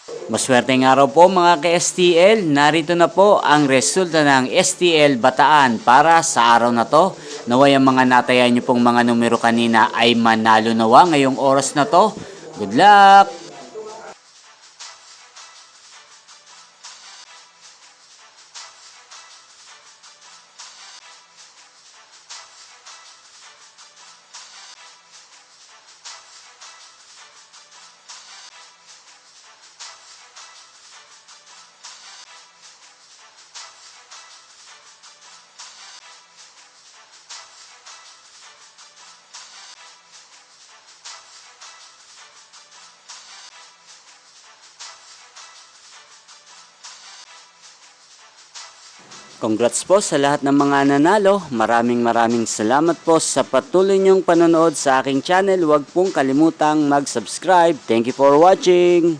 Maswerteng araw po mga ka-STL, narito na po ang resulta ng STL Bataan para sa araw na to. Naway ang mga natayan nyo pong mga numero kanina ay manalo nawa ngayong oras na to. Good luck! Congrats po sa lahat ng mga nanalo. Maraming salamat po sa patuloy niyong panonood sa aking channel. Huwag pong kalimutang mag-subscribe. Thank you for watching.